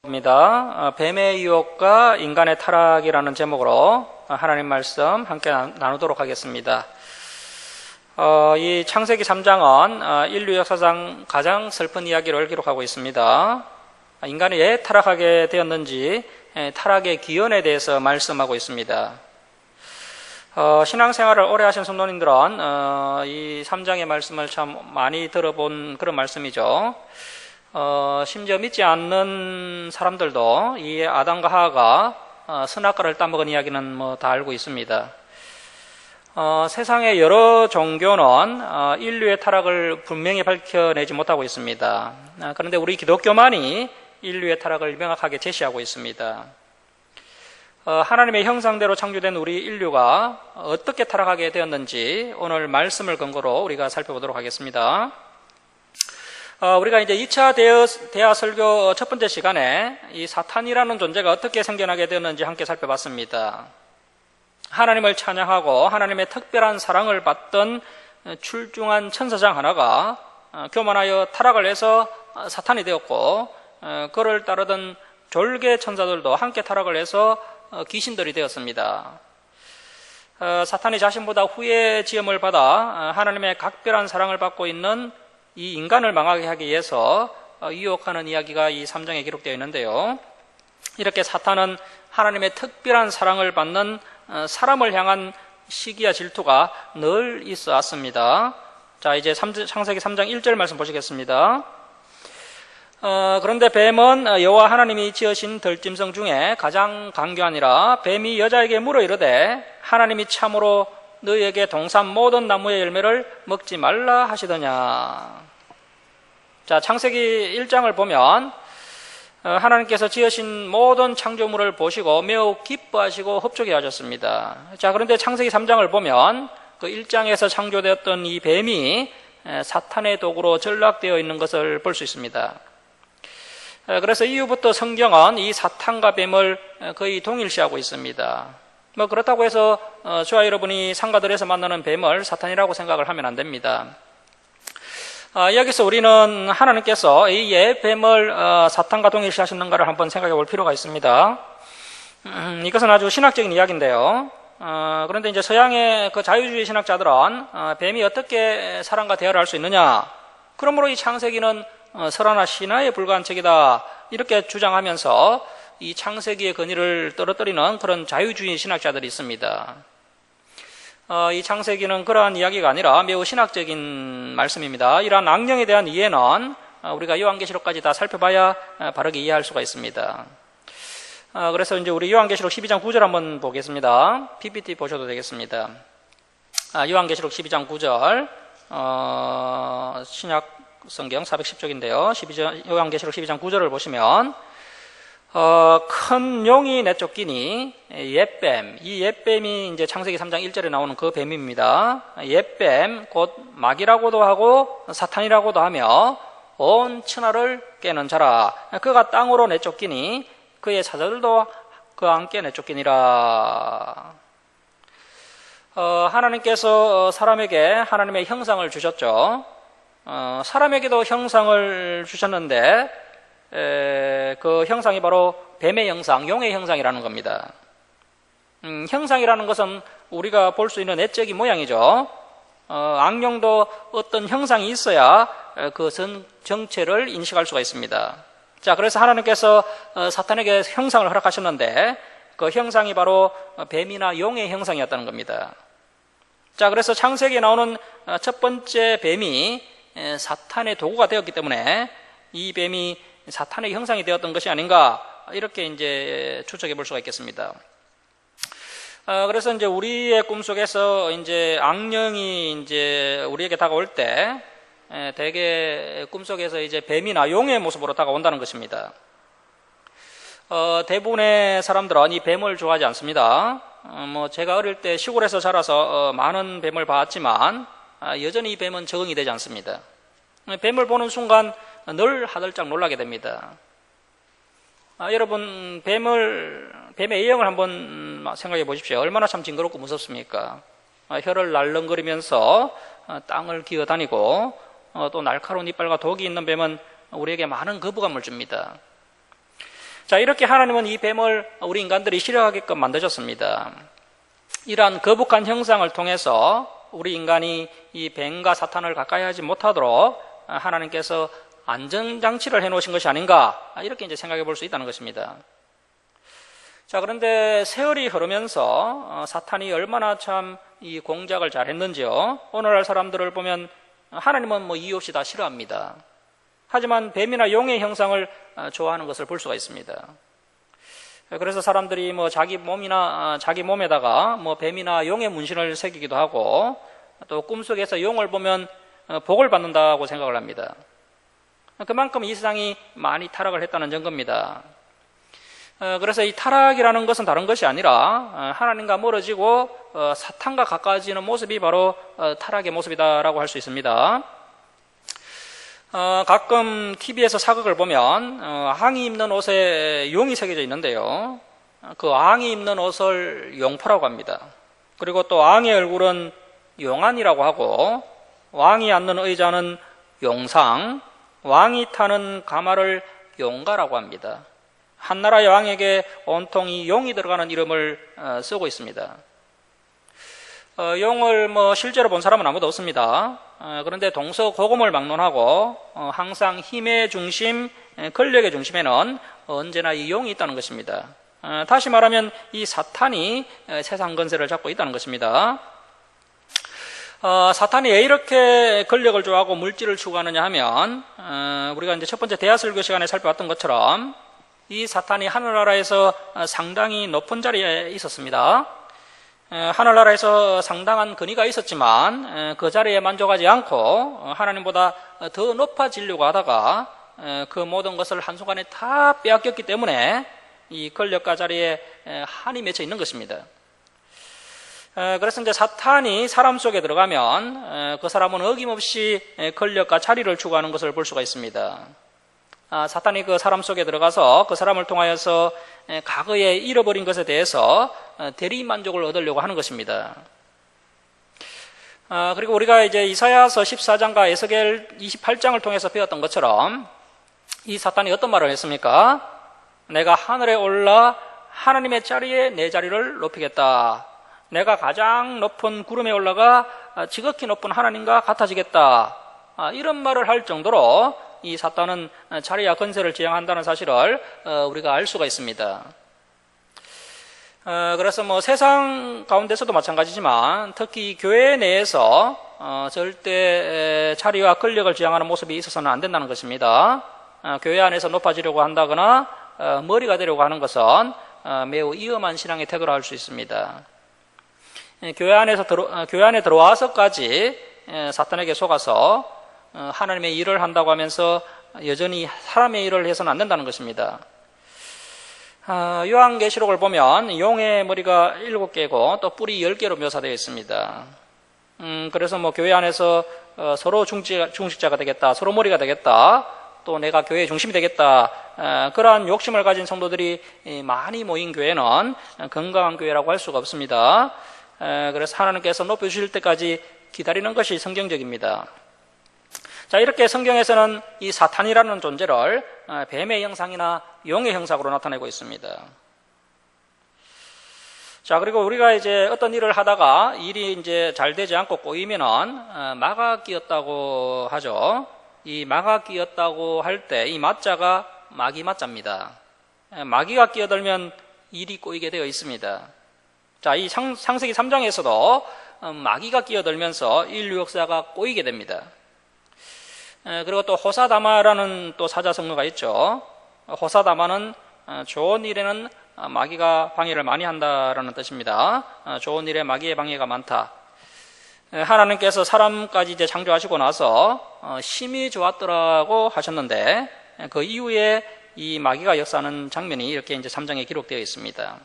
입니다. 뱀의 유혹과 인간의 타락이라는 제목으로 하나님 말씀 함께 나누도록 하겠습니다. 이 창세기 3장은 인류 역사상 가장 슬픈 이야기를 기록하고 있습니다. 인간이 왜 타락하게 되었는지 타락의 기원에 대해서 말씀하고 있습니다. 신앙생활을 오래 하신 성도님들은 이 3장의 말씀을 참 많이 들어본 그런 말씀이죠. 심지어 믿지 않는 사람들도 이 아담과 하와가 선악과를 따먹은 이야기는 다 알고 있습니다. 세상의 여러 종교는 인류의 타락을 분명히 밝혀내지 못하고 있습니다. 그런데 우리 기독교만이 인류의 타락을 명확하게 제시하고 있습니다. 하나님의 형상대로 창조된 우리 인류가 어떻게 타락하게 되었는지 오늘 말씀을 근거로 우리가 살펴보도록 하겠습니다. 우리가 이제 2차 대화 설교 첫 번째 시간에 이 사탄이라는 존재가 어떻게 생겨나게 되었는지 함께 살펴봤습니다. 하나님을 찬양하고 하나님의 특별한 사랑을 받던 출중한 천사장 하나가 교만하여 타락을 해서 사탄이 되었고, 그를 따르던 졸개 천사들도 함께 타락을 해서 귀신들이 되었습니다. 사탄이 자신보다 후에 지음을 받아 하나님의 각별한 사랑을 받고 있는 이 인간을 망하게 하기 위해서 유혹하는 이야기가 이 3장에 기록되어 있는데요. 이렇게 사탄은 하나님의 특별한 사랑을 받는 사람을 향한 시기와 질투가 늘 있어 왔습니다. 자, 이제 창세기 3장 1절 말씀 보시겠습니다. 그런데 뱀은 여호와 하나님이 지으신 들짐승 중에 가장 강교하니라. 뱀이 여자에게 물어 이르되 하나님이 참으로 너희에게 동산 모든 나무의 열매를 먹지 말라 하시더냐. 자, 창세기 1장을 보면 하나님께서 지으신 모든 창조물을 보시고 매우 기뻐하시고 흡족해 하셨습니다. 자, 그런데 창세기 3장을 보면 그 1장에서 창조되었던 이 뱀이 사탄의 도구로 전락되어 있는 것을 볼 수 있습니다. 그래서 이후부터 성경은 이 사탄과 뱀을 거의 동일시하고 있습니다. 그렇다고 해서 저와 여러분이 상가들에서 만나는 뱀을 사탄이라고 생각을 하면 안 됩니다. 여기서 우리는 하나님께서 이 뱀을 사탄과 동일시하셨는가를 한번 생각해 볼 필요가 있습니다. 이것은 아주 신학적인 이야기인데요. 그런데 이제 서양의 그 자유주의 신학자들은 뱀이 어떻게 사람과 대화를 할 수 있느냐, 그러므로 이 창세기는 설화나 신화에 불과한 책이다, 이렇게 주장하면서 이 창세기의 근위를 떨어뜨리는 그런 자유주의 신학자들이 있습니다. 이 창세기는 그러한 이야기가 아니라 매우 신학적인 말씀입니다. 이러한 악령에 대한 이해는 우리가 요한계시록까지 다 살펴봐야 바르게 이해할 수가 있습니다. 그래서 이제 우리 요한계시록 12장 9절 한번 보겠습니다. PPT 보셔도 되겠습니다. 요한계시록 12장 9절, 신약 성경 410쪽인데요. 요한계시록 12장 9절을 보시면 큰 용이 내쫓기니 옛뱀, 이 옛뱀이 이제 창세기 3장 1절에 나오는 그 뱀입니다. 옛뱀 곧 마귀라고도 하고 사탄이라고도 하며 온 천하를 깨는 자라. 그가 땅으로 내쫓기니 그의 사자들도 그와 함께 내쫓기니라. 하나님께서 사람에게 하나님의 형상을 주셨죠. 사람에게도 형상을 주셨는데 그 형상이 바로 뱀의 형상, 용의 형상이라는 겁니다. 형상이라는 것은 우리가 볼 수 있는 내적인 모양이죠. 악령도 어떤 형상이 있어야 그 정체를 인식할 수가 있습니다. 자, 그래서 하나님께서 사탄에게 형상을 허락하셨는데 그 형상이 바로 뱀이나 용의 형상이었다는 겁니다. 자, 그래서 창세기에 나오는 첫 번째 뱀이 사탄의 도구가 되었기 때문에 이 뱀이 사탄의 형상이 되었던 것이 아닌가, 이렇게 이제 추측해 볼 수가 있겠습니다. 그래서 이제 우리의 꿈속에서 이제 악령이 이제 우리에게 다가올 때 대개 꿈속에서 이제 뱀이나 용의 모습으로 다가온다는 것입니다. 대부분의 사람들은 이 뱀을 좋아하지 않습니다. 제가 어릴 때 시골에서 자라서 많은 뱀을 봤지만 여전히 이 뱀은 적응이 되지 않습니다. 뱀을 보는 순간 늘 하들짝 놀라게 됩니다. 여러분, 뱀의 예형을 한번 생각해 보십시오. 얼마나 참 징그럽고 무섭습니까? 혀를 날렁거리면서 땅을 기어다니고 또 날카로운 이빨과 독이 있는 뱀은 우리에게 많은 거부감을 줍니다. 자, 이렇게 하나님은 이 뱀을 우리 인간들이 싫어하게끔 만드셨습니다. 이러한 거북한 형상을 통해서 우리 인간이 이 뱀과 사탄을 가까이 하지 못하도록 하나님께서 안전장치를 해놓으신 것이 아닌가, 이렇게 이제 생각해 볼 수 있다는 것입니다. 자, 그런데 세월이 흐르면서 사탄이 얼마나 참 이 공작을 잘 했는지요. 오늘날 사람들을 보면 하나님은 뭐 이유 없이 다 싫어합니다. 하지만 뱀이나 용의 형상을 좋아하는 것을 볼 수가 있습니다. 그래서 사람들이 뭐 자기 몸에다가 뭐 뱀이나 용의 문신을 새기기도 하고, 또 꿈속에서 용을 보면 복을 받는다고 생각을 합니다. 그만큼 이 세상이 많이 타락을 했다는 증거입니다. 그래서 이 타락이라는 것은 다른 것이 아니라 하나님과 멀어지고 사탄과 가까워지는 모습이 바로 타락의 모습이다라고 할 수 있습니다. 가끔 TV에서 사극을 보면 앙이 입는 옷에 용이 새겨져 있는데요. 그 앙이 입는 옷을 용포라고 합니다. 그리고 또 앙의 얼굴은 용안이라고 하고, 왕이 앉는 의자는 용상, 왕이 타는 가마를 용가라고 합니다. 한나라의 왕에게 온통 이 용이 들어가는 이름을 쓰고 있습니다. 용을 뭐 실제로 본 사람은 아무도 없습니다. 그런데 동서고금을 막론하고 항상 힘의 중심, 권력의 중심에는 언제나 이 용이 있다는 것입니다. 다시 말하면 이 사탄이 세상 권세를 잡고 있다는 것입니다. 사탄이 왜 이렇게 권력을 좋아하고 물질을 추구하느냐 하면, 우리가 이제 첫 번째 대하설교 시간에 살펴봤던 것처럼 이 사탄이 하늘나라에서 상당히 높은 자리에 있었습니다. 하늘나라에서 상당한 권위가 있었지만 그 자리에 만족하지 않고 하나님보다 더 높아지려고 하다가 그 모든 것을 한순간에 다 빼앗겼기 때문에 이 권력과 자리에 한이 맺혀 있는 것입니다. 그래서 이제 사탄이 사람 속에 들어가면 그 사람은 어김없이 권력과 자리를 추구하는 것을 볼 수가 있습니다. 사탄이 그 사람 속에 들어가서 그 사람을 통하여서 과거에 잃어버린 것에 대해서 대리만족을 얻으려고 하는 것입니다. 그리고 우리가 이제 이사야서 14장과 에스겔 28장을 통해서 배웠던 것처럼 이 사탄이 어떤 말을 했습니까? 내가 하늘에 올라 하나님의 자리에 내 자리를 높이겠다. 내가 가장 높은 구름에 올라가 지극히 높은 하나님과 같아지겠다. 이런 말을 할 정도로 이 사탄은 자리와 권세를 지향한다는 사실을 우리가 알 수가 있습니다. 그래서 뭐 세상 가운데서도 마찬가지지만 특히 교회 내에서 절대 자리와 권력을 지향하는 모습이 있어서는 안 된다는 것입니다. 교회 안에서 높아지려고 한다거나 머리가 되려고 하는 것은 매우 위험한 신앙의 태도라 할 수 있습니다. 교회 안에 들어와서까지 사탄에게 속아서 하나님의 일을 한다고 하면서 여전히 사람의 일을 해서는 안 된다는 것입니다. 요한계시록을 보면 용의 머리가 7개고 또 뿔이 10개로 묘사되어 있습니다. 그래서 뭐 교회 안에서 서로 중식자가 되겠다, 서로 머리가 되겠다, 또 내가 교회의 중심이 되겠다, 그러한 욕심을 가진 성도들이 많이 모인 교회는 건강한 교회라고 할 수가 없습니다. 그래서 하나님께서 높여주실 때까지 기다리는 것이 성경적입니다. 자, 이렇게 성경에서는 이 사탄이라는 존재를 뱀의 형상이나 용의 형상으로 나타내고 있습니다. 자, 그리고 우리가 이제 어떤 일을 하다가 일이 이제 잘 되지 않고 꼬이면은 마가 끼었다고 하죠. 이 마가 끼었다고 할 때 이 마자가 마귀 마자입니다. 마귀가 끼어들면 일이 꼬이게 되어 있습니다. 자, 이 창세기 3장에서도 마귀가 끼어들면서 인류 역사가 꼬이게 됩니다. 그리고 또 호사다마라는 또 사자성어가 있죠. 호사다마는 좋은 일에는 마귀가 방해를 많이 한다라는 뜻입니다. 좋은 일에 마귀의 방해가 많다. 하나님께서 사람까지 이제 창조하시고 나서 심히 좋았더라고 하셨는데 그 이후에 이 마귀가 역사하는 장면이 이렇게 이제 3장에 기록되어 있습니다.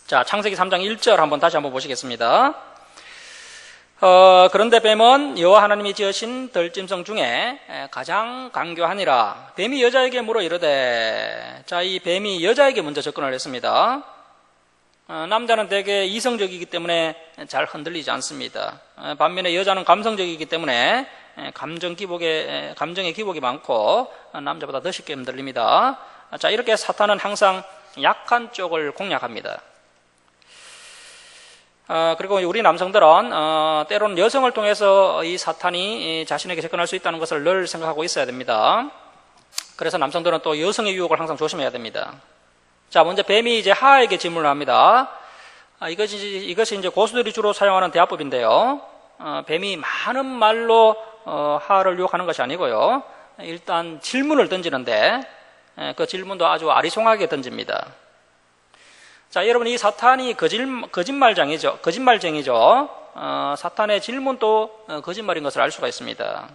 자, 창세기 3장 1절 한번 다시 한번 보시겠습니다. 그런데 뱀은 여호와 하나님이 지으신 들짐승 중에 가장 강교하니라. 뱀이 여자에게 물어 이르되, 자, 이 뱀이 여자에게 먼저 접근을 했습니다. 남자는 되게 이성적이기 때문에 잘 흔들리지 않습니다. 반면에 여자는 감성적이기 때문에 감정의 기복이 많고 남자보다 더 쉽게 흔들립니다. 자, 이렇게 사탄은 항상 약한 쪽을 공략합니다. 그리고 우리 남성들은 때로는 여성을 통해서 이 사탄이 자신에게 접근할 수 있다는 것을 늘 생각하고 있어야 됩니다. 그래서 남성들은 또 여성의 유혹을 항상 조심해야 됩니다. 자, 먼저 뱀이 이제 하에게 질문을 합니다. 이것이 이제 고수들이 주로 사용하는 대화법인데요. 뱀이 많은 말로 하를 유혹하는 것이 아니고요. 일단 질문을 던지는데 그 질문도 아주 아리송하게 던집니다. 자, 여러분, 이 사탄이 거짓말쟁이죠. 사탄의 질문도 거짓말인 것을 알 수가 있습니다.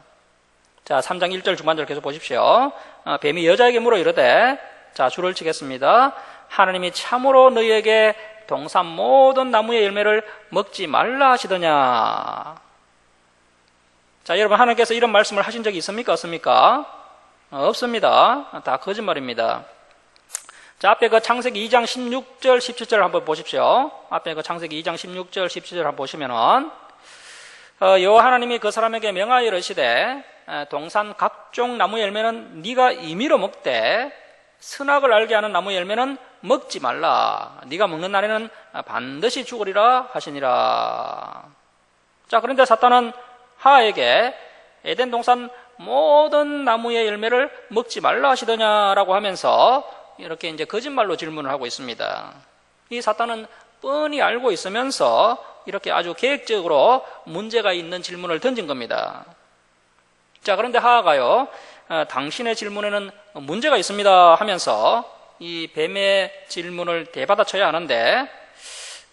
자, 3장 1절 중반절 계속 보십시오. 뱀이 여자에게 물어 이르되, 자, 줄을 치겠습니다. 하나님이 참으로 너희에게 동산 모든 나무의 열매를 먹지 말라 하시더냐. 자, 여러분, 하나님께서 이런 말씀을 하신 적이 있습니까? 없습니까? 없습니다. 다 거짓말입니다. 자, 앞에 그 창세기 2장 16절, 17절 한번 보십시오. 앞에 그 창세기 2장 16절, 17절 한번 보시면은, 여호와 하나님이 그 사람에게 명하여 이르시되, 동산 각종 나무 열매는 네가 임의로 먹되 선악을 알게 하는 나무 열매는 먹지 말라. 네가 먹는 날에는 반드시 죽으리라 하시니라. 자, 그런데 사탄은 하에게 에덴 동산 모든 나무의 열매를 먹지 말라 하시더냐라고 하면서 이렇게 이제 거짓말로 질문을 하고 있습니다. 이 사탄은 뻔히 알고 있으면서 이렇게 아주 계획적으로 문제가 있는 질문을 던진 겁니다. 자, 그런데 하하가요, 당신의 질문에는 문제가 있습니다 하면서 이 뱀의 질문을 대받아쳐야 하는데,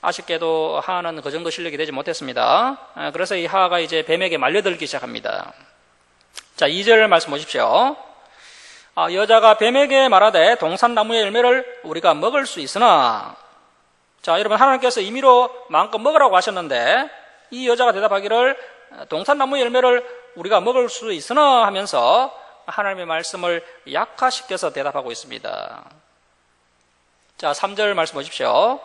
아쉽게도 하하는 그 정도 실력이 되지 못했습니다. 그래서 이 하하가 이제 뱀에게 말려들기 시작합니다. 자, 2절 말씀 보십시오. 여자가 뱀에게 말하되 동산 나무의 열매를 우리가 먹을 수 있으나, 자, 여러분, 하나님께서 임의로 마음껏 먹으라고 하셨는데 이 여자가 대답하기를 동산 나무의 열매를 우리가 먹을 수 있으나 하면서 하나님의 말씀을 약화시켜서 대답하고 있습니다. 자, 3절 말씀 보십시오.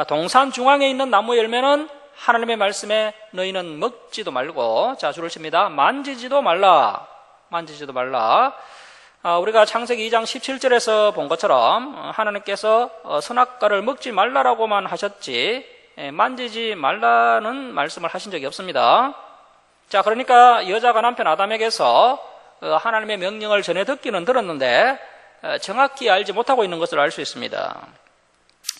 동산 중앙에 있는 나무의 열매는 하나님의 말씀에 너희는 먹지도 말고, 자, 줄을 칩니다. 만지지도 말라. 우리가 창세기 2장 17절에서 본 것처럼 하나님께서 선악과를 먹지 말라라고만 하셨지 만지지 말라는 말씀을 하신 적이 없습니다. 자, 그러니까 여자가 남편 아담에게서 하나님의 명령을 전해 듣기는 들었는데 정확히 알지 못하고 있는 것을 알 수 있습니다.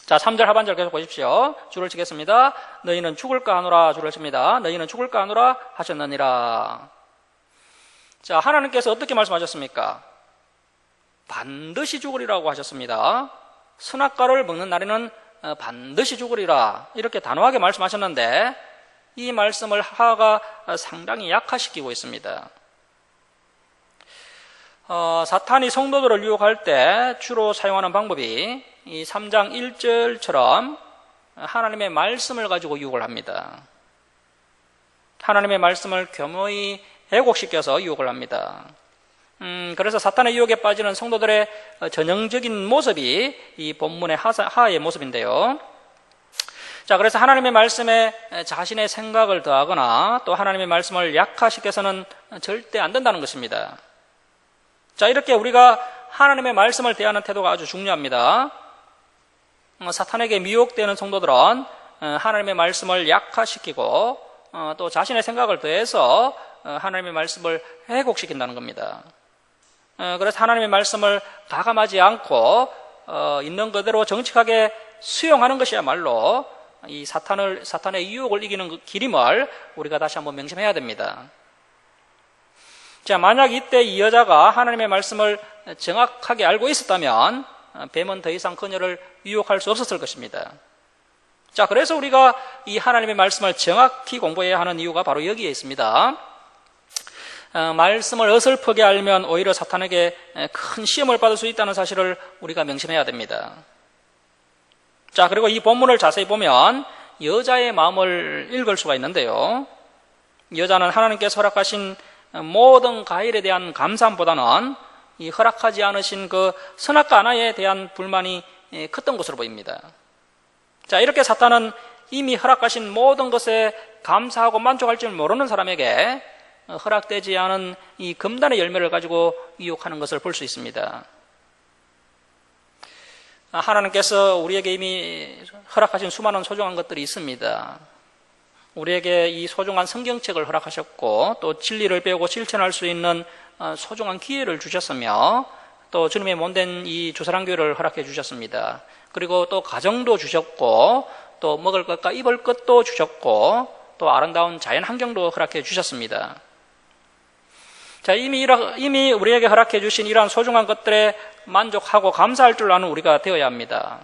자, 3절 하반절 계속 보십시오. 줄을 치겠습니다. 너희는 죽을까 하노라. 줄을 칩니다. 너희는 죽을까 하노라 하셨느니라. 자, 하나님께서 어떻게 말씀하셨습니까? 반드시 죽으리라고 하셨습니다. 선악과를 먹는 날에는 반드시 죽으리라, 이렇게 단호하게 말씀하셨는데 이 말씀을 하하가 상당히 약화시키고 있습니다. 사탄이 성도들을 유혹할 때 주로 사용하는 방법이 이 3장 1절처럼 하나님의 말씀을 가지고 유혹을 합니다. 하나님의 말씀을 교묘히 왜곡시켜서 유혹을 합니다. 그래서 사탄의 유혹에 빠지는 성도들의 전형적인 모습이 이 본문의 하하의 모습인데요. 자, 그래서 하나님의 말씀에 자신의 생각을 더하거나 또 하나님의 말씀을 약화시켜서는 절대 안 된다는 것입니다. 자, 이렇게 우리가 하나님의 말씀을 대하는 태도가 아주 중요합니다. 사탄에게 미혹되는 성도들은 하나님의 말씀을 약화시키고 또 자신의 생각을 더해서 하나님의 말씀을 왜곡시킨다는 겁니다. 그래서 하나님의 말씀을 가감하지 않고 있는 그대로 정직하게 수용하는 것이야말로 이 사탄의 유혹을 이기는 그 길임을 우리가 다시 한번 명심해야 됩니다. 자, 만약 이때 이 여자가 하나님의 말씀을 정확하게 알고 있었다면 뱀은 더 이상 그녀를 유혹할 수 없었을 것입니다. 자, 그래서 우리가 이 하나님의 말씀을 정확히 공부해야 하는 이유가 바로 여기에 있습니다. 말씀을 어설프게 알면 오히려 사탄에게 큰 시험을 받을 수 있다는 사실을 우리가 명심해야 됩니다. 자, 그리고 이 본문을 자세히 보면 여자의 마음을 읽을 수가 있는데요. 여자는 하나님께서 허락하신 모든 과일에 대한 감사함보다는 이 허락하지 않으신 그 선악과 하나에 대한 불만이 컸던 것으로 보입니다. 자, 이렇게 사탄은 이미 허락하신 모든 것에 감사하고 만족할 줄 모르는 사람에게 허락되지 않은 이 금단의 열매를 가지고 유혹하는 것을 볼 수 있습니다. 하나님께서 우리에게 이미 허락하신 수많은 소중한 것들이 있습니다. 우리에게 이 소중한 성경책을 허락하셨고 또 진리를 배우고 실천할 수 있는 소중한 기회를 주셨으며 또 주님의 몸된 이 주사랑교회를 허락해 주셨습니다. 그리고 또 가정도 주셨고 또 먹을 것과 입을 것도 주셨고 또 아름다운 자연 환경도 허락해 주셨습니다. 자, 이미 우리에게 허락해 주신 이러한 소중한 것들에 만족하고 감사할 줄 아는 우리가 되어야 합니다.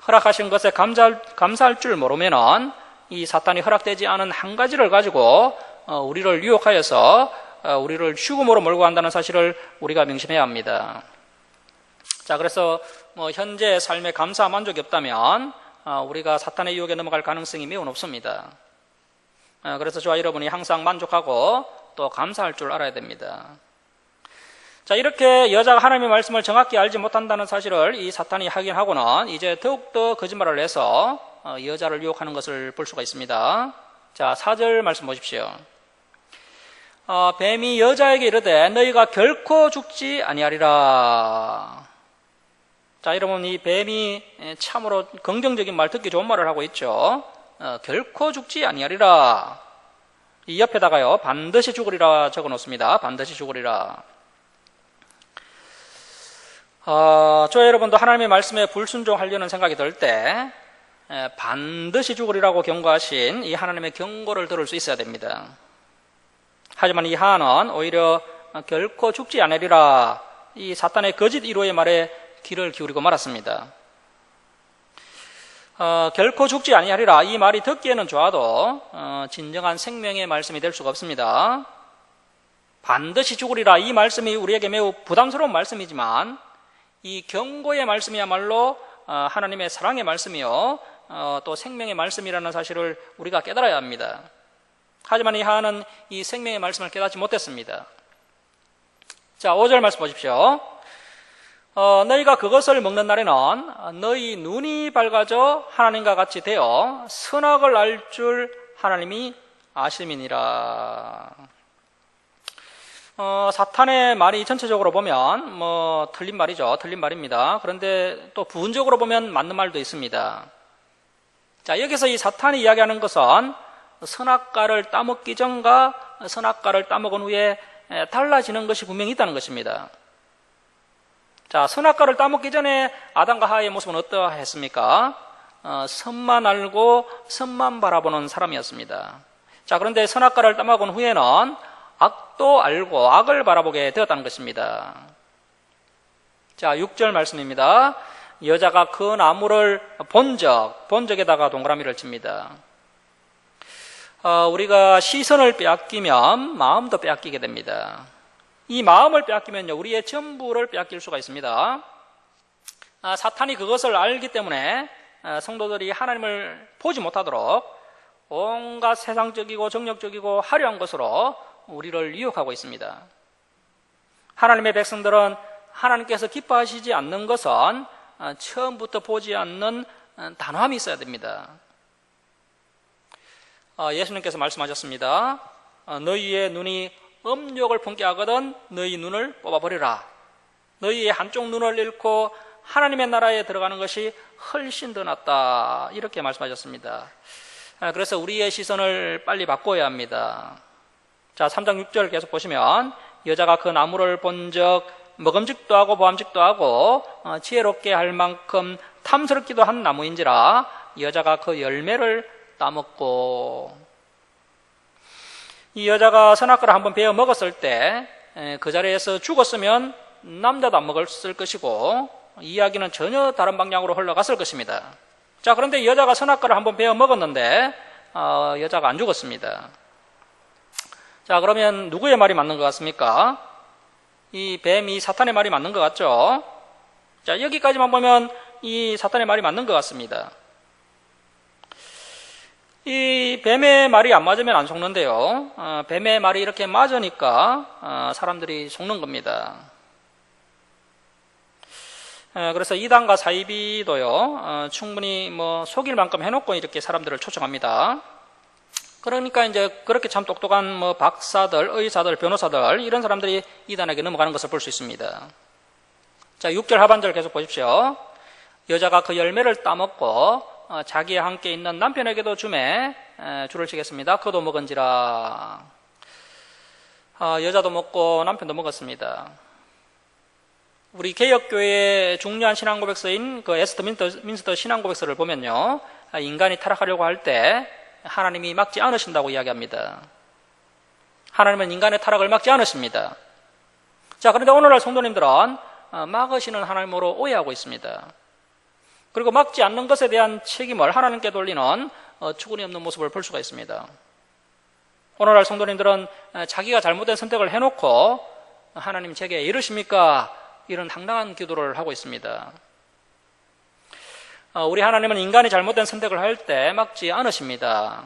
허락하신 것에 감사할 줄 모르면은 이 사탄이 허락되지 않은 한 가지를 가지고 우리를 유혹하여서 우리를 죽음으로 몰고 간다는 사실을 우리가 명심해야 합니다. 자, 그래서 현재 삶에 감사 만족이 없다면 우리가 사탄의 유혹에 넘어갈 가능성이 매우 높습니다. 그래서 저와 여러분이 항상 만족하고 또 감사할 줄 알아야 됩니다. 자, 이렇게 여자가 하나님의 말씀을 정확히 알지 못한다는 사실을 이 사탄이 확인하고는 이제 더욱더 거짓말을 해서 여자를 유혹하는 것을 볼 수가 있습니다. 자, 4절 말씀 보십시오. 뱀이 여자에게 이르되 너희가 결코 죽지 아니하리라. 자, 여러분, 이 뱀이 참으로 긍정적인 말, 듣기 좋은 말을 하고 있죠. 결코 죽지 아니하리라. 이 옆에다가요, 반드시 죽으리라 적어 놓습니다. 반드시 죽으리라. 저 여러분도 하나님의 말씀에 불순종하려는 생각이 들 때 반드시 죽으리라고 경고하신 이 하나님의 경고를 들을 수 있어야 됩니다. 하지만 이 하나는 오히려 결코 죽지 않으리라, 이 사탄의 거짓 이로의 말에 귀를 기울이고 말았습니다. 결코 죽지 아니하리라, 이 말이 듣기에는 좋아도 진정한 생명의 말씀이 될 수가 없습니다. 반드시 죽으리라, 이 말씀이 우리에게 매우 부담스러운 말씀이지만 이 경고의 말씀이야말로 하나님의 사랑의 말씀이요 또 생명의 말씀이라는 사실을 우리가 깨달아야 합니다. 하지만 이 하나는 이 생명의 말씀을 깨닫지 못했습니다. 자, 5절 말씀 보십시오. 너희가 그것을 먹는 날에는 너희 눈이 밝아져 하나님과 같이 되어 선악을 알 줄 하나님이 아심이니라. 사탄의 말이 전체적으로 보면 틀린 말이죠. 틀린 말입니다. 그런데 또 부분적으로 보면 맞는 말도 있습니다. 자, 여기서 이 사탄이 이야기하는 것은 선악과를 따먹기 전과 선악과를 따먹은 후에 달라지는 것이 분명히 있다는 것입니다. 자, 선악과를 따먹기 전에 아담과 하와의 모습은 어떠했습니까? 선만 알고 선만 바라보는 사람이었습니다. 자, 그런데 선악과를 따먹은 후에는 악도 알고 악을 바라보게 되었다는 것입니다. 자, 6절 말씀입니다. 여자가 그 나무를 본적에다가 동그라미를 칩니다. 우리가 시선을 빼앗기면 마음도 빼앗기게 됩니다. 이 마음을 빼앗기면요, 우리의 전부를 빼앗길 수가 있습니다. 사탄이 그것을 알기 때문에 성도들이 하나님을 보지 못하도록 온갖 세상적이고 정력적이고 화려한 것으로 우리를 유혹하고 있습니다. 하나님의 백성들은 하나님께서 기뻐하시지 않는 것은 처음부터 보지 않는 단호함이 있어야 됩니다. 예수님께서 말씀하셨습니다. 너희의 눈이 음욕을 품게 하거든 너희 눈을 뽑아버리라. 너희의 한쪽 눈을 잃고 하나님의 나라에 들어가는 것이 훨씬 더 낫다, 이렇게 말씀하셨습니다. 그래서 우리의 시선을 빨리 바꿔야 합니다. 자, 3장 6절 계속 보시면 여자가 그 나무를 본적 먹음직도 하고 보암직도 하고 지혜롭게 할 만큼 탐스럽기도 한 나무인지라 여자가 그 열매를 따먹고. 이 여자가 선악과를 한번 베어 먹었을 때 그 자리에서 죽었으면 남자도 안 먹었을 것이고 이야기는 전혀 다른 방향으로 흘러갔을 것입니다. 자, 그런데 여자가 선악과를 한번 베어 먹었는데 여자가 안 죽었습니다. 자, 그러면 누구의 말이 맞는 것 같습니까? 이 뱀이 사탄의 말이 맞는 것 같죠? 자, 여기까지만 보면 이 사탄의 말이 맞는 것 같습니다. 이 뱀의 말이 안 맞으면 안 속는데요. 뱀의 말이 이렇게 맞으니까 사람들이 속는 겁니다. 그래서 이단과 사이비도요, 충분히 속일 만큼 해놓고 이렇게 사람들을 초청합니다. 그러니까 이제 그렇게 참 똑똑한 박사들, 의사들, 변호사들, 이런 사람들이 이단에게 넘어가는 것을 볼 수 있습니다. 자, 6절 하반절 계속 보십시오. 여자가 그 열매를 따먹고 자기와 함께 있는 남편에게도 주매 줄을 치겠습니다. 그도 먹은지라. 여자도 먹고 남편도 먹었습니다. 우리 개혁교회의 중요한 신앙고백서인 그 에스터민스터 신앙고백서를 보면요, 인간이 타락하려고 할 때 하나님이 막지 않으신다고 이야기합니다. 하나님은 인간의 타락을 막지 않으십니다. 자, 그런데 오늘날 성도님들은 막으시는 하나님으로 오해하고 있습니다. 그리고 막지 않는 것에 대한 책임을 하나님께 돌리는 어처구니 없는 모습을 볼 수가 있습니다. 오늘날 성도님들은 자기가 잘못된 선택을 해놓고 하나님 제게 이러십니까? 이런 당당한 기도를 하고 있습니다. 우리 하나님은 인간이 잘못된 선택을 할 때 막지 않으십니다.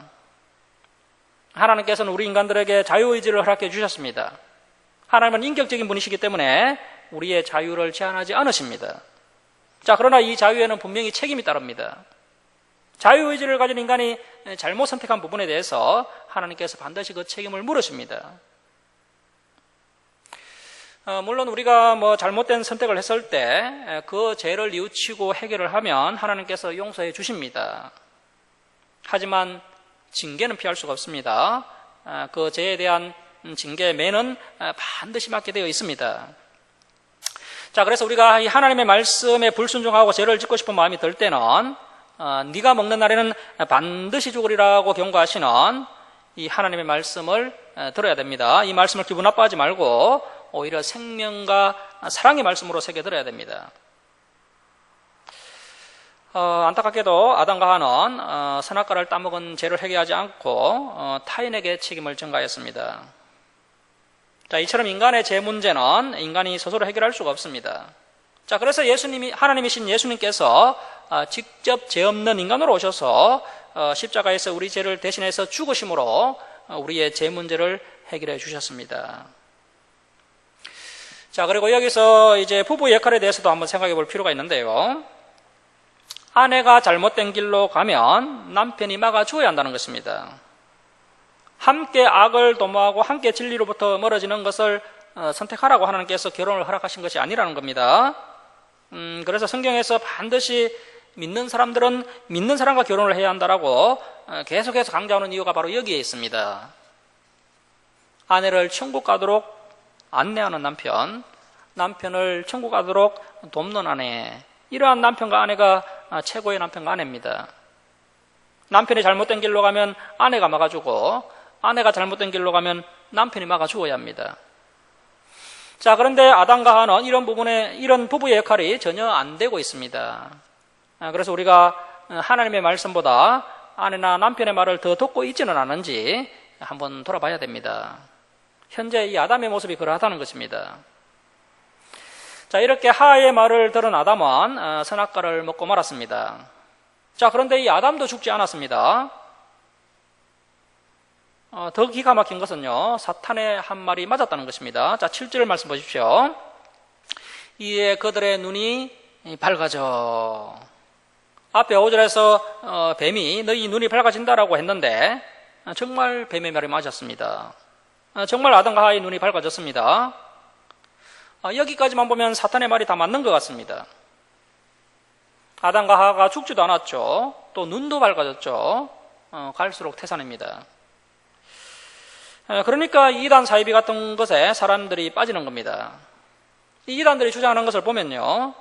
하나님께서는 우리 인간들에게 자유의지를 허락해 주셨습니다. 하나님은 인격적인 분이시기 때문에 우리의 자유를 제한하지 않으십니다. 자, 그러나 이 자유에는 분명히 책임이 따릅니다. 자유의지를 가진 인간이 잘못 선택한 부분에 대해서 하나님께서 반드시 그 책임을 물으십니다. 물론 우리가 잘못된 선택을 했을 때 그 죄를 뉘우치고 해결을 하면 하나님께서 용서해 주십니다. 하지만 징계는 피할 수가 없습니다. 그 죄에 대한 징계의 매는 반드시 맞게 되어 있습니다. 자, 그래서 우리가 이 하나님의 말씀에 불순종하고 죄를 짓고 싶은 마음이 들 때는 네가 먹는 날에는 반드시 죽으리라고 경고하시는 이 하나님의 말씀을 들어야 됩니다. 이 말씀을 기분 나빠하지 말고 오히려 생명과 사랑의 말씀으로 새겨들어야 됩니다. 안타깝게도 아담과 하와는 선악과를 따먹은 죄를 회개하지 않고 타인에게 책임을 전가했습니다. 자, 이처럼 인간의 죄 문제는 인간이 스스로 해결할 수가 없습니다. 자, 그래서 하나님이신 예수님께서 직접 죄 없는 인간으로 오셔서 십자가에서 우리 죄를 대신해서 죽으심으로 우리의 죄 문제를 해결해 주셨습니다. 자, 그리고 여기서 이제 부부의 역할에 대해서도 한번 생각해 볼 필요가 있는데요. 아내가 잘못된 길로 가면 남편이 막아주어야 한다는 것입니다. 함께 악을 도모하고 함께 진리로부터 멀어지는 것을 선택하라고 하나님께서 결혼을 허락하신 것이 아니라는 겁니다. 그래서 성경에서 반드시 믿는 사람들은 믿는 사람과 결혼을 해야 한다라고 계속해서 강조하는 이유가 바로 여기에 있습니다. 아내를 천국 가도록 안내하는 남편, 남편을 천국 가도록 돕는 아내, 이러한 남편과 아내가 최고의 남편과 아내입니다. 남편이 잘못된 길로 가면 아내가 막아주고 아내가 잘못된 길로 가면 남편이 막아주어야 합니다. 자, 그런데 아담과 하와는 이런 부부의 역할이 전혀 안 되고 있습니다. 그래서 우리가 하나님의 말씀보다 아내나 남편의 말을 더 듣고 있지는 않은지 한번 돌아봐야 됩니다. 현재 이 아담의 모습이 그러하다는 것입니다. 자, 이렇게 하와의 말을 들은 아담은 선악과를 먹고 말았습니다. 자, 그런데 이 아담도 죽지 않았습니다. 더 기가 막힌 것은요, 사탄의 한 말이 맞았다는 것입니다. 자, 7절 말씀 보십시오. 이에 그들의 눈이 밝아져. 앞에 5절에서 뱀이 너희 눈이 밝아진다라고 했는데 정말 뱀의 말이 맞았습니다. 정말 아담과 하와의 눈이 밝아졌습니다. 여기까지만 보면 사탄의 말이 다 맞는 것 같습니다. 아담과 하와가 죽지도 않았죠. 또 눈도 밝아졌죠. 갈수록 태산입니다. 그러니까 이단 사이비 같은 것에 사람들이 빠지는 겁니다. 이 이단들이 주장하는 것을 보면요,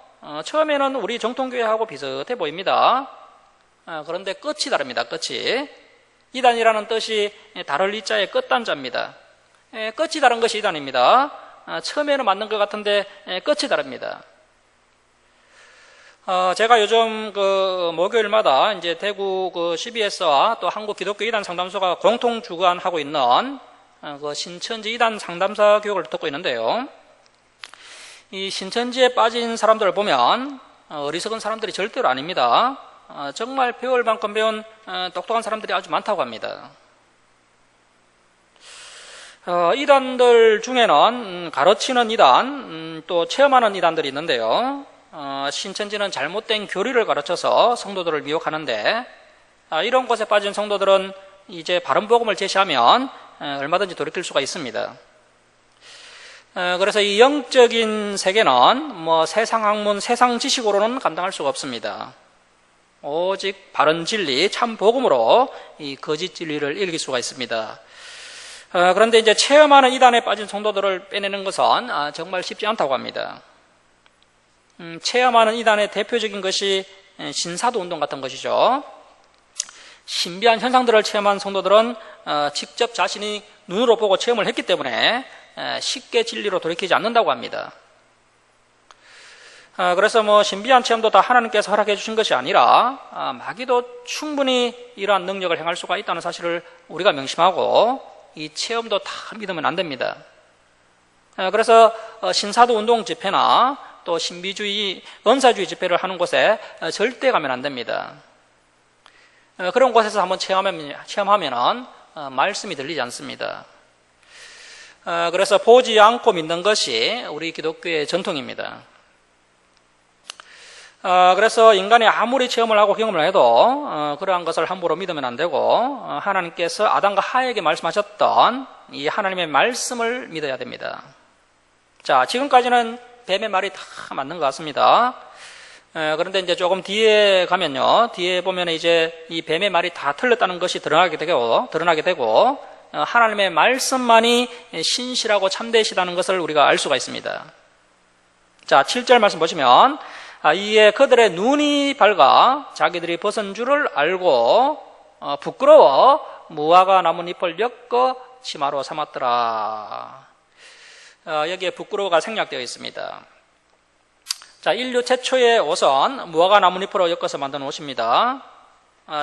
처음에는 우리 정통교회하고 비슷해 보입니다. 그런데 끝이 다릅니다. 끝이. 이단이라는 뜻이 다를 이자의 끝단자입니다. 끝이 다른 것이 이단입니다. 처음에는 맞는 것 같은데 끝이 다릅니다. 제가 요즘 목요일마다 이제 대구 CBS와 또 한국 기독교 이단 상담소가 공통 주관하고 있는 신천지 이단 상담사 교육을 듣고 있는데요. 이 신천지에 빠진 사람들을 보면 어리석은 사람들이 절대로 아닙니다. 정말 배울 만큼 배운 똑똑한 사람들이 아주 많다고 합니다. 이단들 중에는 가르치는 이단, 또 체험하는 이단들이 있는데요. 신천지는 잘못된 교리를 가르쳐서 성도들을 미혹하는데, 이런 곳에 빠진 성도들은 이제 바른 복음을 제시하면 얼마든지 돌이킬 수가 있습니다. 그래서 이 영적인 세계는 뭐 세상 학문, 세상 지식으로는 감당할 수가 없습니다. 오직 바른 진리, 참 복음으로 이 거짓 진리를 이길 수가 있습니다. 그런데 이제 체험하는 이단에 빠진 성도들을 빼내는 것은 정말 쉽지 않다고 합니다. 체험하는 이단의 대표적인 것이 신사도 운동 같은 것이죠. 신비한 현상들을 체험한 성도들은 직접 자신이 눈으로 보고 체험을 했기 때문에 쉽게 진리로 돌이키지 않는다고 합니다. 그래서 뭐 신비한 체험도 다 하나님께서 허락해 주신 것이 아니라 마귀도 충분히 이러한 능력을 행할 수가 있다는 사실을 우리가 명심하고 이 체험도 다 믿으면 안 됩니다. 그래서 신사도 운동 집회나 또 신비주의, 은사주의 집회를 하는 곳에 절대 가면 안 됩니다. 그런 곳에서 한번 체험하면 말씀이 들리지 않습니다. 그래서 보지 않고 믿는 것이 우리 기독교의 전통입니다. 그래서 인간이 아무리 체험을 하고 경험을 해도 그러한 것을 함부로 믿으면 안 되고 하나님께서 아담과 하에게 말씀하셨던 이 하나님의 말씀을 믿어야 됩니다. 자, 지금까지는 뱀의 말이 다 맞는 것 같습니다. 그런데 이제 조금 뒤에 가면요, 뒤에 보면 이제 이 뱀의 말이 다 틀렸다는 것이 드러나게 되고 하나님의 말씀만이 신실하고 참되시다는 것을 우리가 알 수가 있습니다. 자, 7절 말씀 보시면 이에 그들의 눈이 밝아 자기들이 벗은 줄을 알고 부끄러워 무화과 나뭇잎을 엮어 치마로 삼았더라. 여기에 부끄러워가 생략되어 있습니다. 자, 인류 최초의 옷은 무화과 나뭇잎으로 엮어서 만든 옷입니다.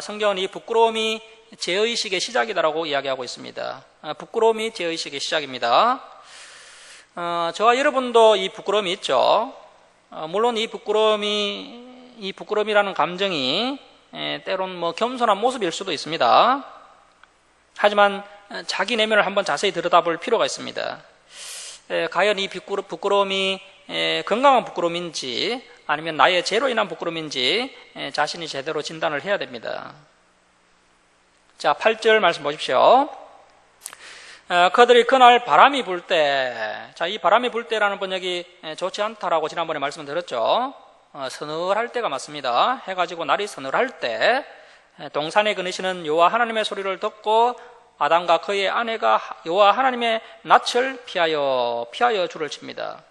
성경은 이 부끄러움이 죄의식의 시작이다라고 이야기하고 있습니다. 부끄러움이 죄의식의 시작입니다. 저와 여러분도 이 부끄러움이 있죠. 물론 이 부끄러움이라는 감정이 때론 뭐 겸손한 모습일 수도 있습니다. 하지만 자기 내면을 한번 자세히 들여다볼 필요가 있습니다. 과연 이 부끄러움이 건강한 부끄러움인지 아니면 나의 죄로 인한 부끄러움인지 자신이 제대로 진단을 해야 됩니다. 자, 8절 말씀 보십시오. 그들이 그날 바람이 불 때, 자, 이 바람이 불 때라는 번역이 좋지 않다라고 지난번에 말씀을 드렸죠. 서늘할 때가 맞습니다. 해가 지고 날이 서늘할 때 동산에 거니시는 여호와 하나님의 소리를 듣고 아담과 그의 아내가 여호와 하나님의 낯을 피하여 줄을 칩니다.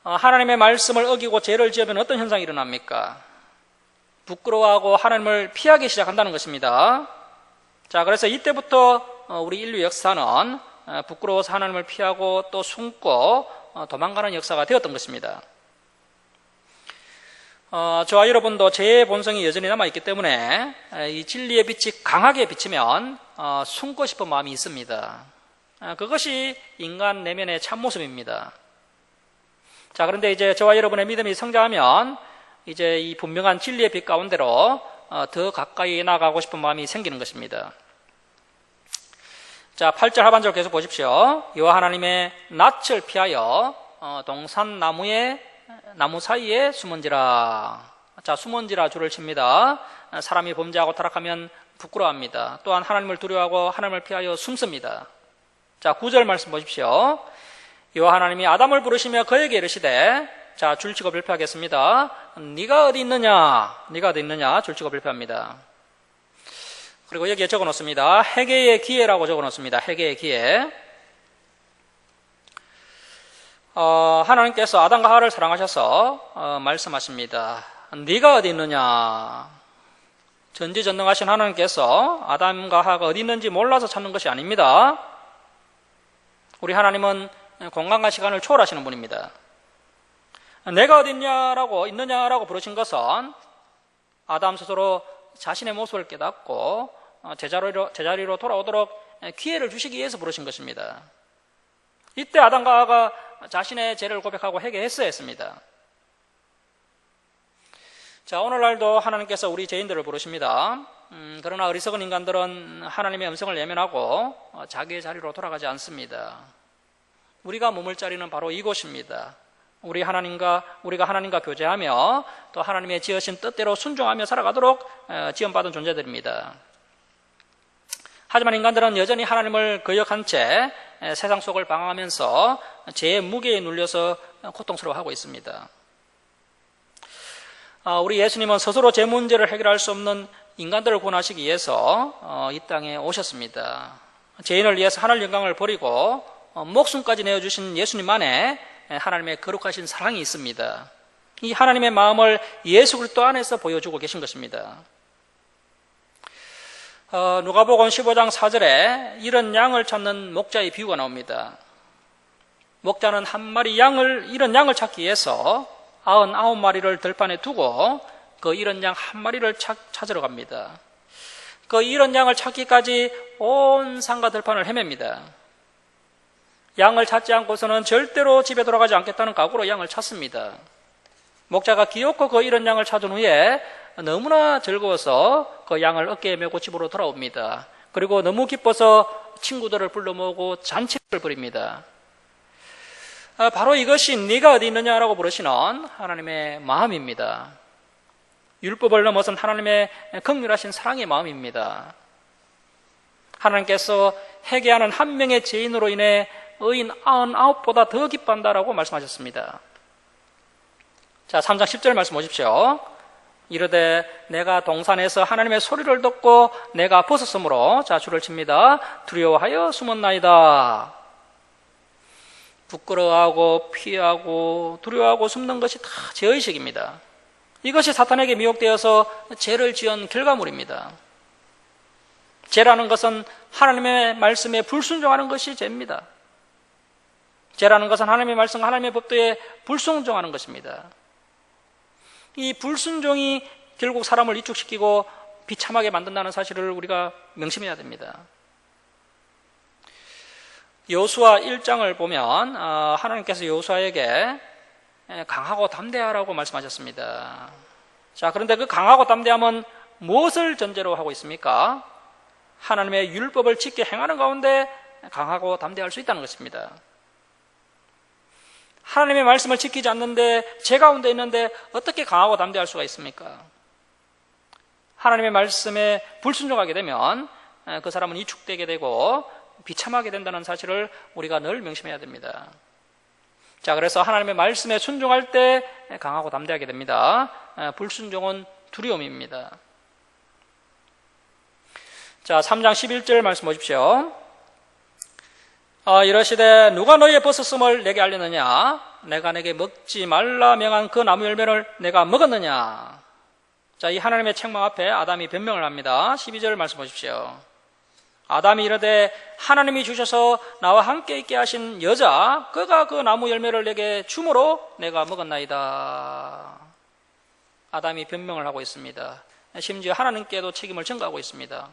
하나님의 말씀을 어기고 죄를 지으면 어떤 현상이 일어납니까? 부끄러워하고 하나님을 피하기 시작한다는 것입니다. 자, 그래서 이때부터 우리 인류 역사는 부끄러워서 하나님을 피하고 또 숨고 도망가는 역사가 되었던 것입니다. 저와 여러분도 죄의 본성이 여전히 남아있기 때문에 이 진리의 빛이 강하게 비치면 숨고 싶은 마음이 있습니다. 그것이 인간 내면의 참모습입니다. 자, 그런데 이제 저와 여러분의 믿음이 성장하면 이제 이 분명한 진리의 빛 가운데로 더 가까이 나가고 싶은 마음이 생기는 것입니다. 자, 8절 하반절 계속 보십시오. 여호와 하나님의 낯을 피하여 동산 나무 사이에 숨은지라. 자, 숨은지라 줄을 칩니다. 사람이 범죄하고 타락하면 부끄러워합니다. 또한 하나님을 두려워하고 하나님을 피하여 숨습니다. 자, 9절 말씀 보십시오. 여호와 하나님이 아담을 부르시며 그에게 이르시되, 자, 줄치고 발표하겠습니다. 네가 어디 있느냐? 줄치고 발표합니다. 그리고 여기에 적어 놓습니다. 회개의 기회라고 적어 놓습니다. 회개의 기회. 하나님께서 아담과 하와를 사랑하셔서 말씀하십니다. 네가 어디 있느냐? 전지전능하신 하나님께서 아담과 하와가 어디 있는지 몰라서 찾는 것이 아닙니다. 우리 하나님은 공간과 시간을 초월하시는 분입니다. 내가 어디 있느냐라고 부르신 것은 아담 스스로 자신의 모습을 깨닫고 제자리로 돌아오도록 기회를 주시기 위해서 부르신 것입니다. 이때 아담과 하와가 자신의 죄를 고백하고 회개했어야 했습니다. 자, 오늘날도 하나님께서 우리 죄인들을 부르십니다. 그러나 어리석은 인간들은 하나님의 음성을 예면하고 자기의 자리로 돌아가지 않습니다. 우리가 머물 자리는 바로 이곳입니다. 우리가 하나님과 교제하며 또 하나님의 지으신 뜻대로 순종하며 살아가도록 지원받은 존재들입니다. 하지만 인간들은 여전히 하나님을 거역한 채 세상 속을 방황하면서 죄의 무게에 눌려서 고통스러워하고 있습니다. 우리 예수님은 스스로 죄 문제를 해결할 수 없는 인간들을 구원하시기 위해서 이 땅에 오셨습니다. 죄인을 위해서 하늘 영광을 버리고 목숨까지 내어주신 예수님만의 하나님의 거룩하신 사랑이 있습니다. 이 하나님의 마음을 예수 그리스도 안에서 보여주고 계신 것입니다. 누가복음 15장 4절에 이런 양을 찾는 목자의 비유가 나옵니다. 목자는 이런 양을 찾기 위해서 99마리를 들판에 두고 그 이런 양 한 마리를 찾으러 갑니다. 그 이런 양을 찾기까지 온 산과 들판을 헤맵니다. 양을 찾지 않고서는 절대로 집에 돌아가지 않겠다는 각오로 양을 찾습니다. 목자가 기어코 그 이런 양을 찾은 후에 너무나 즐거워서 그 양을 어깨에 메고 집으로 돌아옵니다. 그리고 너무 기뻐서 친구들을 불러 모으고 잔치를 벌입니다. 바로 이것이 네가 어디 있느냐라고 부르시는 하나님의 마음입니다. 율법을 넘어선 하나님의 긍휼하신 사랑의 마음입니다. 하나님께서 회개하는 한 명의 죄인으로 인해 의인 99보다 더 기뻐한다라고 말씀하셨습니다. 자, 3장 10절 말씀 보십시오. 이르되 내가 동산에서 하나님의 소리를 듣고 내가 벗었으므로, 자, 줄을 칩니다. 두려워하여 숨었나이다. 부끄러워하고 피하고 두려워하고 숨는 것이 다 죄의식입니다. 이것이 사탄에게 미혹되어서 죄를 지은 결과물입니다. 죄라는 것은 하나님의 말씀에 불순종하는 것이 죄입니다. 죄라는 것은 하나님의 말씀, 하나님의 법도에 불순종하는 것입니다. 이 불순종이 결국 사람을 위축시키고 비참하게 만든다는 사실을 우리가 명심해야 됩니다. 여호수아 1장을 보면 하나님께서 여호수아에게 강하고 담대하라고 말씀하셨습니다. 자, 그런데 그 강하고 담대함은 무엇을 전제로 하고 있습니까? 하나님의 율법을 지켜 행하는 가운데 강하고 담대할 수 있다는 것입니다. 하나님의 말씀을 지키지 않는데 죄 가운데 있는데 어떻게 강하고 담대할 수가 있습니까? 하나님의 말씀에 불순종하게 되면 그 사람은 위축되게 되고 비참하게 된다는 사실을 우리가 늘 명심해야 됩니다. 자, 그래서 하나님의 말씀에 순종할 때 강하고 담대하게 됩니다. 불순종은 두려움입니다. 자, 3장 11절 말씀 보십시오. 이러시되 누가 너희의 벗었음을 내게 알렸느냐? 내가 내게 먹지 말라 명한 그 나무 열매를 내가 먹었느냐? 자, 이 하나님의 책망 앞에 아담이 변명을 합니다. 12절 말씀 보십시오. 아담이 이르되 하나님이 주셔서 나와 함께 있게 하신 여자 그가 그 나무 열매를 내게 주므로 내가 먹었나이다. 아담이 변명을 하고 있습니다. 심지어 하나님께도 책임을 전가하고 있습니다.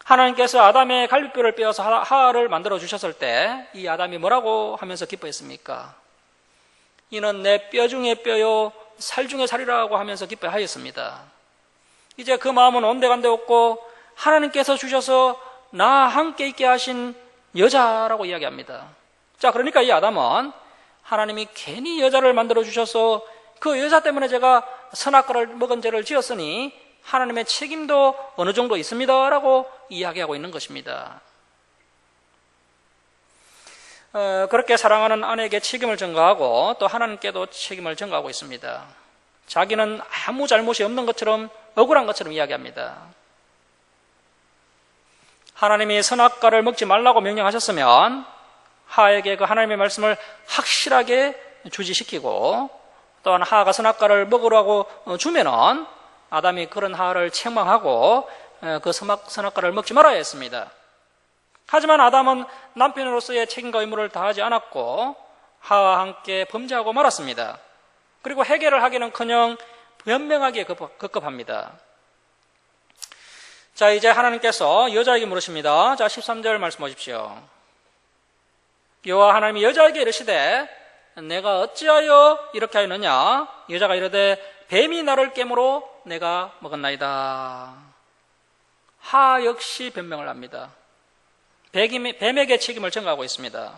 하나님께서 아담의 갈비뼈를 빼어서 하와를 만들어 주셨을 때 이 아담이 뭐라고 하면서 기뻐했습니까? 이는 내 뼈 중에 뼈요 살 중에 살이라고 하면서 기뻐하였습니다. 이제 그 마음은 온데간데 없고 하나님께서 주셔서 나와 함께 있게 하신 여자라고 이야기합니다. 자, 그러니까 이 아담은 하나님이 괜히 여자를 만들어 주셔서 그 여자 때문에 제가 선악과를 먹은 죄를 지었으니 하나님의 책임도 어느 정도 있습니다라고 이야기하고 있는 것입니다. 그렇게 사랑하는 아내에게 책임을 전가하고 또 하나님께도 책임을 전가하고 있습니다. 자기는 아무 잘못이 없는 것처럼 억울한 것처럼 이야기합니다. 하나님이 선악과를 먹지 말라고 명령하셨으면 하와에게 그 하나님의 말씀을 확실하게 주지시키고 또한 하와가 선악과를 먹으라고 주면은 아담이 그런 하와를 책망하고 그 선악과를 먹지 말아야 했습니다. 하지만 아담은 남편으로서의 책임과 의무를 다하지 않았고 하와와 함께 범죄하고 말았습니다. 그리고 해결을 하기는커녕 변명하기에 급급합니다. 자, 이제 하나님께서 여자에게 물으십니다. 자, 13절 말씀 보십시오. 여호와 하나님이 여자에게 이르시되 내가 어찌하여 이렇게 하였느냐? 여자가 이르되 뱀이 나를 깨므로 내가 먹었나이다. 하 역시 변명을 합니다. 뱀에게 책임을 전가하고 있습니다.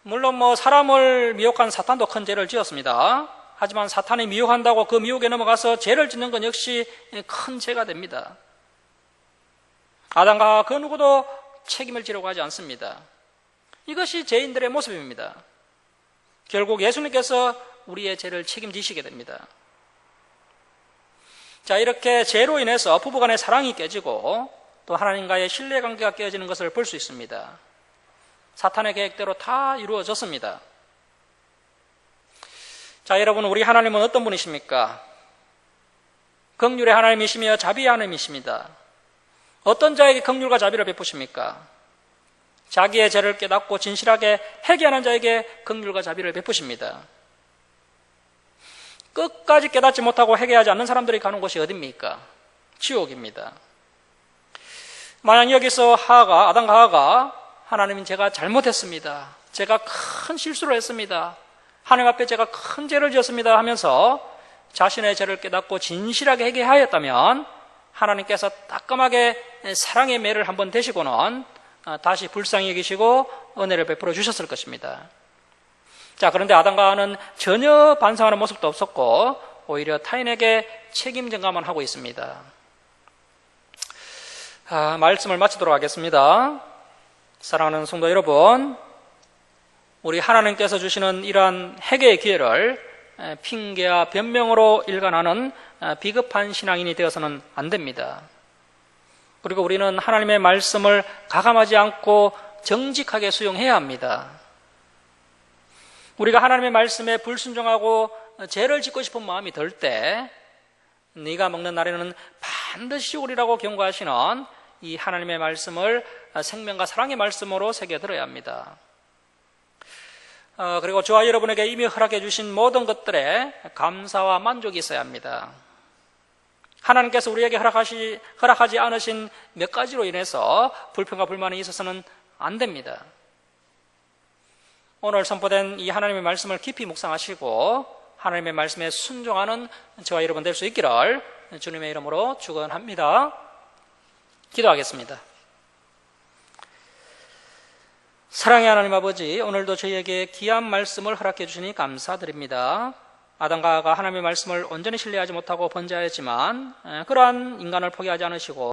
물론 사람을 미혹한 사탄도 큰 죄를 지었습니다. 하지만 사탄이 미혹한다고 그 미혹에 넘어가서 죄를 짓는 건 역시 큰 죄가 됩니다. 아담과 그 누구도 책임을 지려고 하지 않습니다. 이것이 죄인들의 모습입니다. 결국 예수님께서 우리의 죄를 책임지시게 됩니다. 자, 이렇게 죄로 인해서 부부간의 사랑이 깨지고 또 하나님과의 신뢰관계가 깨어지는 것을 볼 수 있습니다. 사탄의 계획대로 다 이루어졌습니다. 자, 여러분, 우리 하나님은 어떤 분이십니까? 긍휼의 하나님이시며 자비의 하나님이십니다. 어떤 자에게 긍휼과 자비를 베푸십니까? 자기의 죄를 깨닫고 진실하게 회개하는 자에게 긍휼과 자비를 베푸십니다. 끝까지 깨닫지 못하고 회개하지 않는 사람들이 가는 곳이 어디입니까? 지옥입니다. 만약 여기서 아담과 하와가 하나님, 제가 잘못했습니다. 제가 큰 실수를 했습니다. 하나님 앞에 제가 큰 죄를 지었습니다 하면서 자신의 죄를 깨닫고 진실하게 회개하였다면 하나님께서 따끔하게 사랑의 매를 한번 대시고는 다시 불쌍히 여기시고 은혜를 베풀어 주셨을 것입니다. 자, 그런데 아담과 하와는 전혀 반성하는 모습도 없었고 오히려 타인에게 책임 전가만 하고 있습니다. 말씀을 마치도록 하겠습니다. 사랑하는 성도 여러분, 우리 하나님께서 주시는 이러한 회개의 기회를 핑계와 변명으로 일관하는 비겁한 신앙인이 되어서는 안 됩니다. 그리고 우리는 하나님의 말씀을 가감하지 않고 정직하게 수용해야 합니다. 우리가 하나님의 말씀에 불순종하고 죄를 짓고 싶은 마음이 들 때 네가 먹는 날에는 반드시 오리라고 경고하시는 이 하나님의 말씀을 생명과 사랑의 말씀으로 새겨들어야 합니다. 그리고 저와 여러분에게 이미 허락해 주신 모든 것들에 감사와 만족이 있어야 합니다. 하나님께서 우리에게 허락하지 않으신 몇 가지로 인해서 불평과 불만이 있어서는 안 됩니다. 오늘 선포된 이 하나님의 말씀을 깊이 묵상하시고 하나님의 말씀에 순종하는 저와 여러분 될 수 있기를 주님의 이름으로 축원합니다. 기도하겠습니다. 사랑의 하나님 아버지, 오늘도 저희에게 귀한 말씀을 허락해 주시니 감사드립니다. 아담과 하와가 하나님의 말씀을 온전히 신뢰하지 못하고 번제하였지만 그러한 인간을 포기하지 않으시고